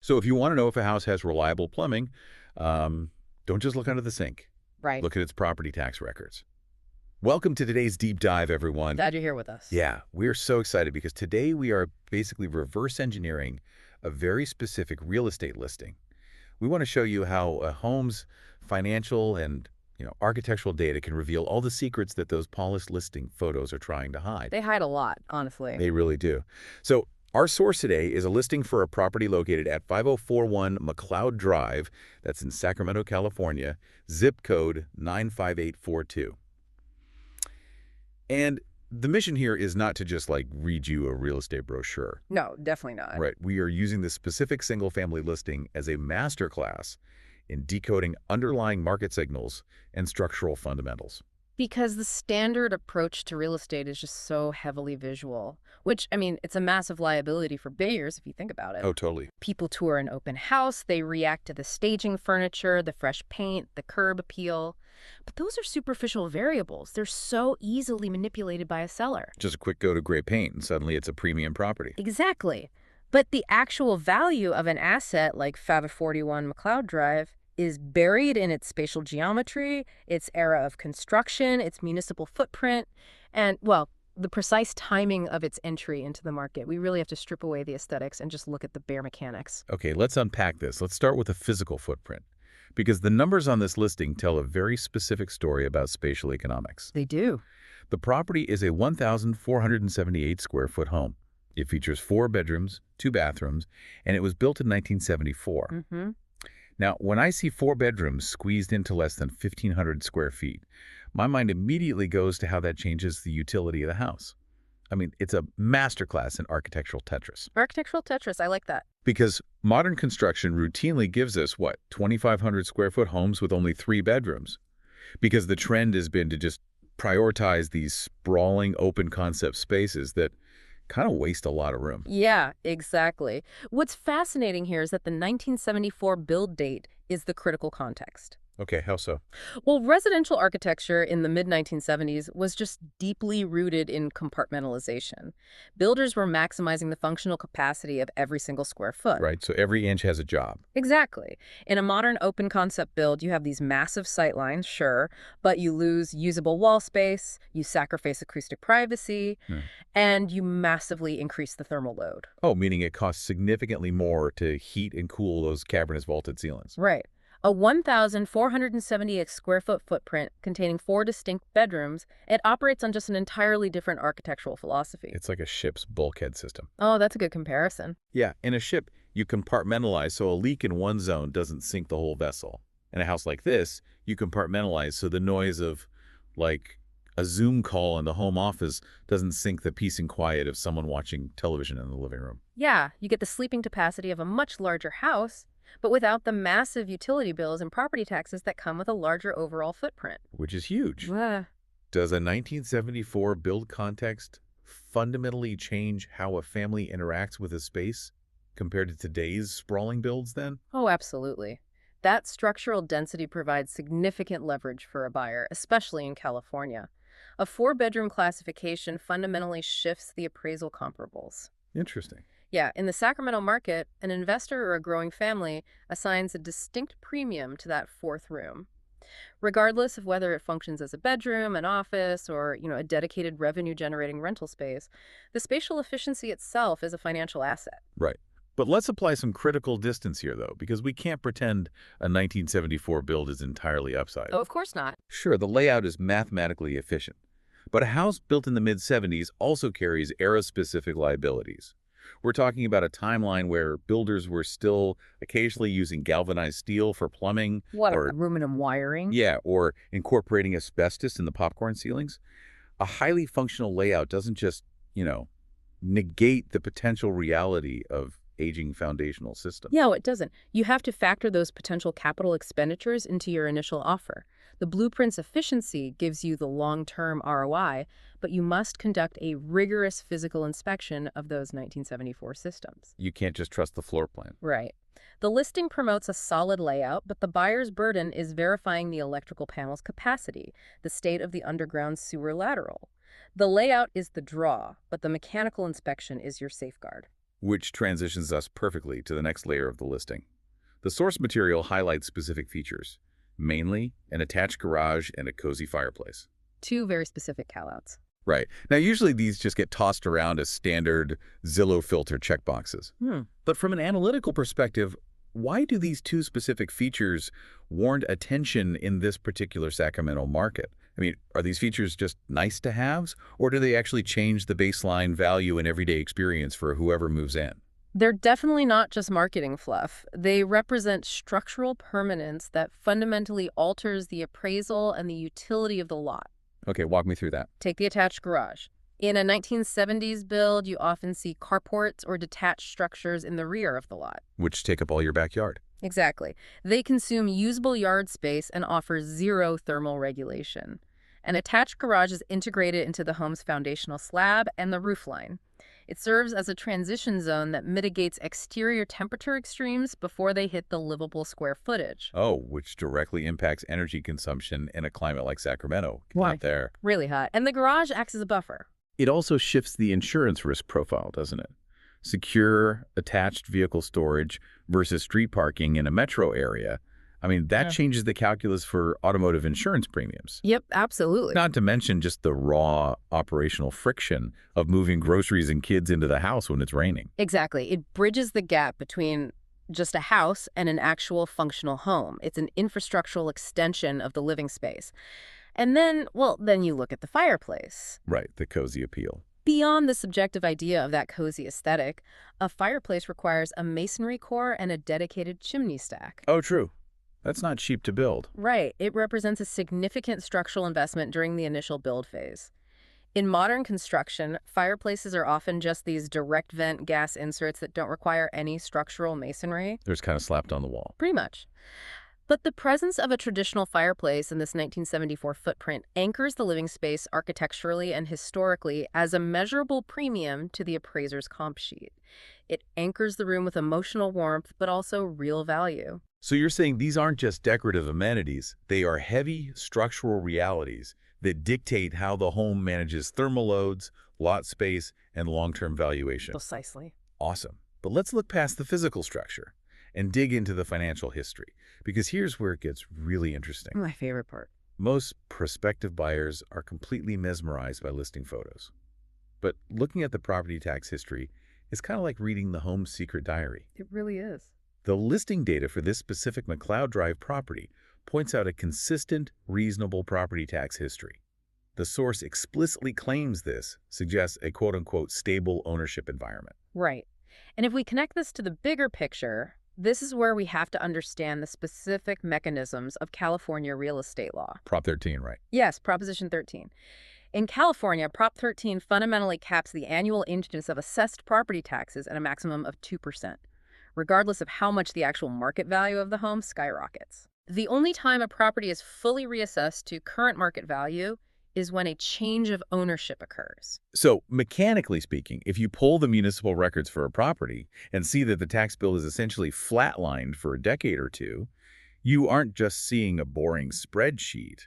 So if you want to know if a house has reliable plumbing, don't just look under the sink. Right. Look at its property tax records. Welcome to today's deep dive, everyone. Glad you're here with us. Yeah, we're so excited because today we are basically reverse engineering a very specific real estate listing. We want to show you how a home's financial and architectural data can reveal all the secrets that those polished listing photos are trying to hide. They hide a lot, honestly. They really do. So our source today is a listing for a property located at 5041 McCloud Drive. That's in Sacramento, California, zip code 95842. And the mission here is not to just read you a real estate brochure. No, definitely not. Right. We are using this specific single-family listing as a masterclass in decoding underlying market signals and structural fundamentals. Because the standard approach to real estate is just so heavily visual, which, I mean, it's a massive liability for buyers if you think about it. Oh, totally. People tour an open house, they react to the staging furniture, the fresh paint, the curb appeal. But those are superficial variables. They're so easily manipulated by a seller. Just a quick go to gray paint, and suddenly it's a premium property. Exactly. But the actual value of an asset like 541 McCloud Drive is buried in its spatial geometry, its era of construction, its municipal footprint, and, well, the precise timing of its entry into the market. We really have to strip away the aesthetics and just look at the bare mechanics. Okay, let's unpack this. Let's start with the physical footprint, because the numbers on this listing tell a very specific story about spatial economics. They do. The property is a 1,478 square foot home. It features 4 bedrooms, 2 bathrooms, and it was built in 1974. Mm-hmm. Now, when I see 4 bedrooms squeezed into less than 1,500 square feet, my mind immediately goes to how that changes the utility of the house. I mean, it's a masterclass in architectural Tetris. Architectural Tetris, I like that. Because modern construction routinely gives us, 2,500 square foot homes with only 3 bedrooms. Because the trend has been to just prioritize these sprawling open concept spaces that kind of waste a lot of room. Yeah, exactly. What's fascinating here is that the 1974 build date is the critical context. Okay, how so? Well, residential architecture in the mid-1970s was just deeply rooted in compartmentalization. Builders were maximizing the functional capacity of every single square foot. Right, so every inch has a job. Exactly. In a modern open concept build, you have these massive sightlines, sure, but you lose usable wall space, you sacrifice acoustic privacy, and you massively increase the thermal load. Oh, meaning it costs significantly more to heat and cool those cavernous vaulted ceilings. Right. A 1,478 square foot footprint containing 4 distinct bedrooms, it operates on just an entirely different architectural philosophy. It's like a ship's bulkhead system. Oh, that's a good comparison. Yeah, in a ship, you compartmentalize so a leak in one zone doesn't sink the whole vessel. In a house like this, you compartmentalize so the noise of, a Zoom call in the home office doesn't sink the peace and quiet of someone watching television in the living room. Yeah, you get the sleeping capacity of a much larger house, but without the massive utility bills and property taxes that come with a larger overall footprint. Which is huge. Uh, Does a 1974 build context fundamentally change how a family interacts with a space compared to today's sprawling builds then? oh, absolutely. That structural density provides significant leverage for a buyer, especially in California. A 4-bedroom classification fundamentally shifts the appraisal comparables. Interesting. Yeah, in the Sacramento market, an investor or a growing family assigns a distinct premium to that 4th room. Regardless of whether it functions as a bedroom, an office, or, a dedicated revenue-generating rental space, the spatial efficiency itself is a financial asset. Right. But let's apply some critical distance here, though, because we can't pretend a 1974 build is entirely upside. Oh, of course not. Sure, the layout is mathematically efficient. But a house built in the mid-70s also carries era-specific liabilities. We're talking about a timeline where builders were still occasionally using galvanized steel for plumbing. What, or aluminum wiring? Yeah, or incorporating asbestos in the popcorn ceilings. A highly functional layout doesn't just, negate the potential reality of aging foundational systems. No, it doesn't. You have to factor those potential capital expenditures into your initial offer. The blueprint's efficiency gives you the long-term ROI, but you must conduct a rigorous physical inspection of those 1974 systems. You can't just trust the floor plan. Right. The listing promotes a solid layout, but the buyer's burden is verifying the electrical panel's capacity, the state of the underground sewer lateral. The layout is the draw, but the mechanical inspection is your safeguard. which transitions us perfectly to the next layer of the listing. The source material highlights specific features, mainly an attached garage and a cozy fireplace. Two very specific callouts. Right. Now, usually these just get tossed around as standard Zillow filter checkboxes. But from an analytical perspective, why do these two specific features warrant attention in this particular Sacramento market? I mean, are these features just nice to haves, or do they actually change the baseline value and everyday experience for whoever moves in? They're definitely not just marketing fluff. They represent structural permanence that fundamentally alters the appraisal and the utility of the lot. Okay, walk me through that. Take the attached garage. In a 1970s build, you often see carports or detached structures in the rear of the lot. Which take up all your backyard. Exactly. They consume usable yard space and offer zero thermal regulation. An attached garage is integrated into the home's foundational slab and the roofline. It serves as a transition zone that mitigates exterior temperature extremes before they hit the livable square footage. Oh, which directly impacts energy consumption in a climate like Sacramento. Not there. Really hot. And the garage acts as a buffer. It also shifts the insurance risk profile, doesn't it? Secure, attached vehicle storage versus street parking in a metro area. I mean, that changes the calculus for automotive insurance premiums. Yep, absolutely. Not to mention just the raw operational friction of moving groceries and kids into the house when it's raining. Exactly. It bridges the gap between just a house and an actual functional home. It's an infrastructural extension of the living space. And then, well, then you look at the fireplace. Right, the cozy appeal. Beyond the subjective idea of that cozy aesthetic, a fireplace requires a masonry core and a dedicated chimney stack. Oh, true. That's not cheap to build. Right. It represents a significant structural investment during the initial build phase. In modern construction, fireplaces are often just these direct vent gas inserts that don't require any structural masonry. They're just kind of slapped on the wall. Pretty much. But the presence of a traditional fireplace in this 1974 footprint anchors the living space architecturally and historically as a measurable premium to the appraiser's comp sheet. It anchors the room with emotional warmth, but also real value. So you're saying these aren't just decorative amenities, they are heavy structural realities that dictate how the home manages thermal loads, lot space, and long-term valuation. Precisely. Awesome. But let's look past the physical structure and dig into the financial history, because here's where it gets really interesting. My favorite part. Most prospective buyers are completely mesmerized by listing photos. But looking at the property tax history is kind of like reading the home's secret diary. It really is. The listing data for this specific McCloud Drive property points out a consistent, reasonable property tax history. The source explicitly claims this suggests a quote-unquote stable ownership environment. Right. And if we connect this to the bigger picture, this is where we have to understand the specific mechanisms of California real estate law. Prop 13, right? Yes, Proposition 13. In California, Prop 13 fundamentally caps the annual incidence of assessed property taxes at a maximum of 2%. Regardless of how much the actual market value of the home skyrockets. The only time a property is fully reassessed to current market value is when a change of ownership occurs. So, mechanically speaking, if you pull the municipal records for a property and see that the tax bill is essentially flatlined for a decade or two, you aren't just seeing a boring spreadsheet.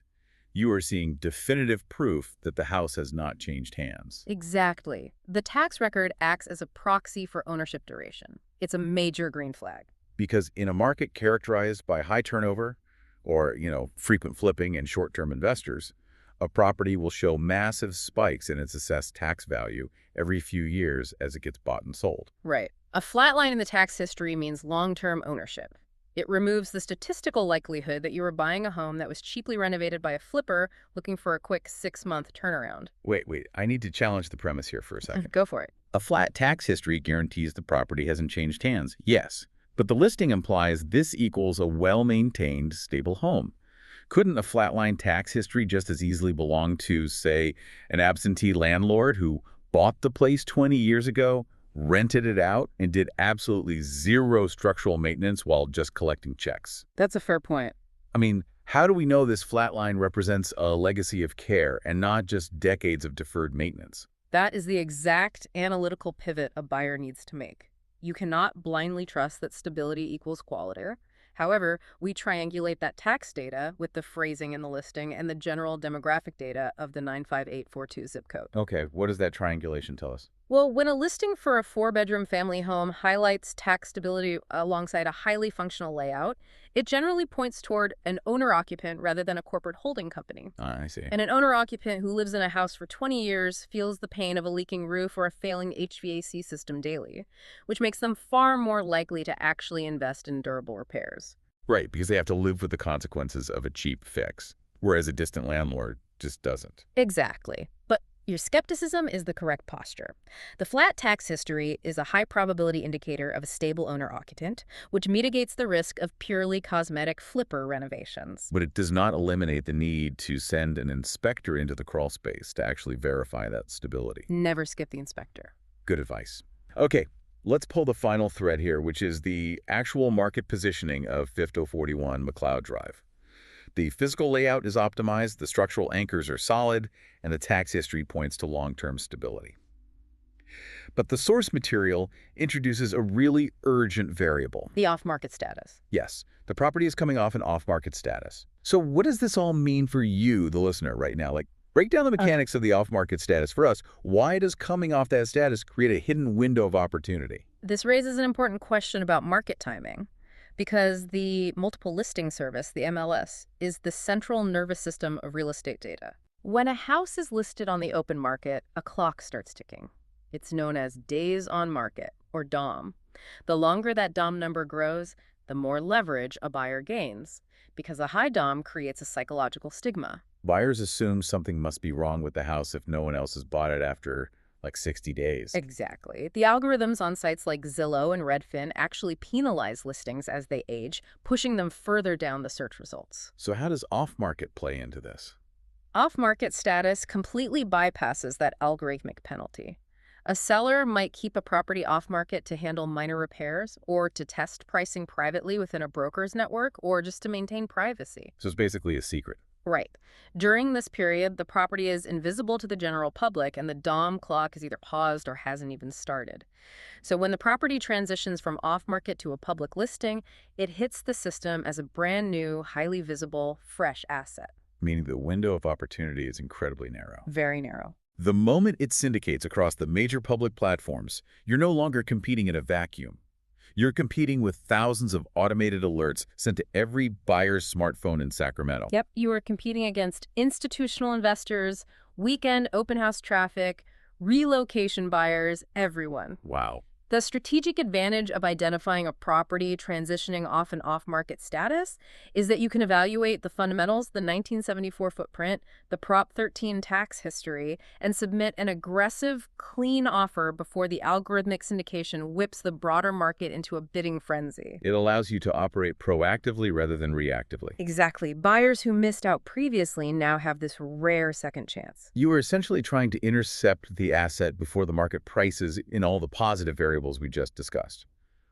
You are seeing definitive proof that the house has not changed hands. Exactly. The tax record acts as a proxy for ownership duration. It's a major green flag. Because in a market characterized by high turnover or, frequent flipping and short-term investors, a property will show massive spikes in its assessed tax value every few years as it gets bought and sold. Right. A flat line in the tax history means long-term ownership. It removes the statistical likelihood that you were buying a home that was cheaply renovated by a flipper looking for a quick 6-month turnaround. Wait. I need to challenge the premise here for a second. Go for it. A flat tax history guarantees the property hasn't changed hands, yes. But the listing implies this equals a well-maintained, stable home. Couldn't a flatline tax history just as easily belong to, say, an absentee landlord who bought the place 20 years ago, rented it out, and did absolutely zero structural maintenance while just collecting checks? That's a fair point. I mean, how do we know this flatline represents a legacy of care and not just decades of deferred maintenance? That is the exact analytical pivot a buyer needs to make. You cannot blindly trust that stability equals quality. However, we triangulate that tax data with the phrasing in the listing and the general demographic data of the 95842 zip code. Okay, what does that triangulation tell us? Well, when a listing for a four-bedroom family home highlights tax stability alongside a highly functional layout, it generally points toward an owner-occupant rather than a corporate holding company. I see. And an owner-occupant who lives in a house for 20 years feels the pain of a leaking roof or a failing HVAC system daily, which makes them far more likely to actually invest in durable repairs. Right, because they have to live with the consequences of a cheap fix, whereas a distant landlord just doesn't. Exactly. But your skepticism is the correct posture. The flat tax history is a high probability indicator of a stable owner-occupant, which mitigates the risk of purely cosmetic flipper renovations. But it does not eliminate the need to send an inspector into the crawl space to actually verify that stability. Never skip the inspector. Good advice. Okay, let's pull the final thread here, which is the actual market positioning of 5041 McCloud Drive. The physical layout is optimized, the structural anchors are solid, and the tax history points to long-term stability. But the source material introduces a really urgent variable. The off-market status. Yes, the property is coming off an off-market status. So what does this all mean for you, the listener, right now? Like, break down the mechanics of the off-market status for us. Why does coming off that status create a hidden window of opportunity? This raises an important question about market timing, because the multiple listing service, the MLS, is the central nervous system of real estate data. When a house is listed on the open market, a clock starts ticking. It's known as days on market, or DOM. The longer that DOM number grows, the more leverage a buyer gains, because a high DOM creates a psychological stigma. Buyers assume something must be wrong with the house if no one else has bought it after like 60 days. Exactly. The algorithms on sites like Zillow and Redfin actually penalize listings as they age, pushing them further down the search results. So how does off-market play into this? Off-market status completely bypasses that algorithmic penalty. A seller might keep a property off-market to handle minor repairs, or to test pricing privately within a broker's network, or just to maintain privacy. So it's basically a secret. Right. During this period, the property is invisible to the general public, and the DOM clock is either paused or hasn't even started. So when the property transitions from off-market to a public listing, it hits the system as a brand new, highly visible, fresh asset. Meaning the window of opportunity is incredibly narrow. Very narrow. The moment it syndicates across the major public platforms, you're no longer competing in a vacuum. You're competing with thousands of automated alerts sent to every buyer's smartphone in Sacramento. Yep, you are competing against institutional investors, weekend open house traffic, relocation buyers, everyone. Wow. The strategic advantage of identifying a property transitioning off an off-market status is that you can evaluate the fundamentals, the 1974 footprint, the Prop 13 tax history, and submit an aggressive, clean offer before the algorithmic syndication whips the broader market into a bidding frenzy. It allows you to operate proactively rather than reactively. Exactly. Buyers who missed out previously now have this rare second chance. You are essentially trying to intercept the asset before the market prices in all the positive variables we just discussed,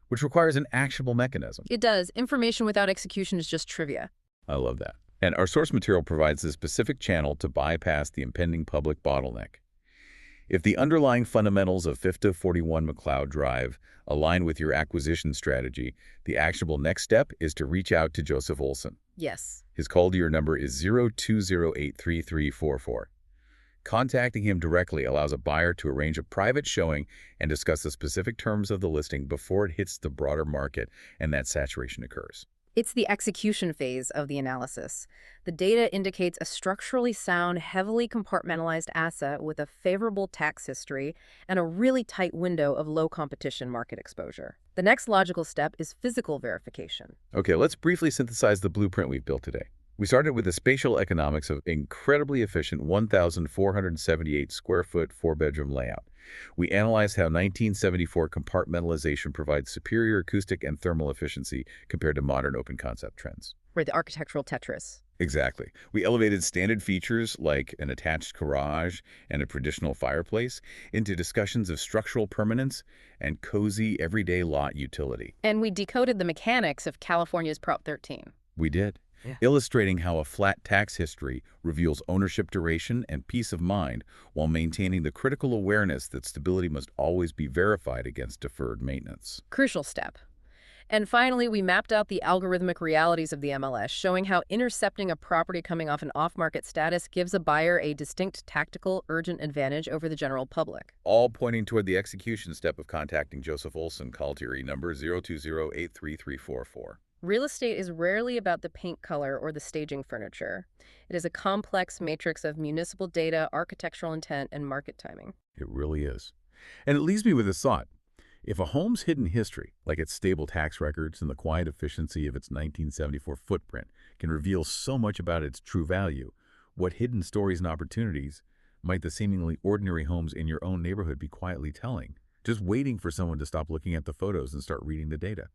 which requires an actionable mechanism. It does. Information without execution is just trivia. I love that. And our source material provides a specific channel to bypass the impending public bottleneck. If the underlying fundamentals of 5041 McCloud Drive align with your acquisition strategy, the actionable next step is to reach out to Joseph Olson. Yes. His call to your number is 02083344. Contacting him directly allows a buyer to arrange a private showing and discuss the specific terms of the listing before it hits the broader market and that saturation occurs. It's the execution phase of the analysis. The data indicates a structurally sound, heavily compartmentalized asset with a favorable tax history and a really tight window of low competition market exposure. The next logical step is physical verification. Okay, let's briefly synthesize the blueprint we've built today. We started with the spatial economics of incredibly efficient 1,478 square foot four-bedroom layout. We analyzed how 1974 compartmentalization provides superior acoustic and thermal efficiency compared to modern open concept trends. Right, the architectural Tetris. Exactly. We elevated standard features like an attached garage and a traditional fireplace into discussions of structural permanence and cozy everyday lot utility. And we decoded the mechanics of California's Prop 13. We did. Yeah. Illustrating how a flat tax history reveals ownership duration and peace of mind while maintaining the critical awareness that stability must always be verified against deferred maintenance. Crucial step. And finally, we mapped out the algorithmic realities of the MLS, showing how intercepting a property coming off an off-market status gives a buyer a distinct tactical, urgent advantage over the general public. All pointing toward the execution step of contacting Joseph Olson. Call to your number 020-833-44. Real estate is rarely about the paint color or the staging furniture. It is a complex matrix of municipal data, architectural intent, and market timing. It really is. And it leaves me with this thought. If a home's hidden history, like its stable tax records and the quiet efficiency of its 1974 footprint, can reveal so much about its true value, what hidden stories and opportunities might the seemingly ordinary homes in your own neighborhood be quietly telling, just waiting for someone to stop looking at the photos and start reading the data?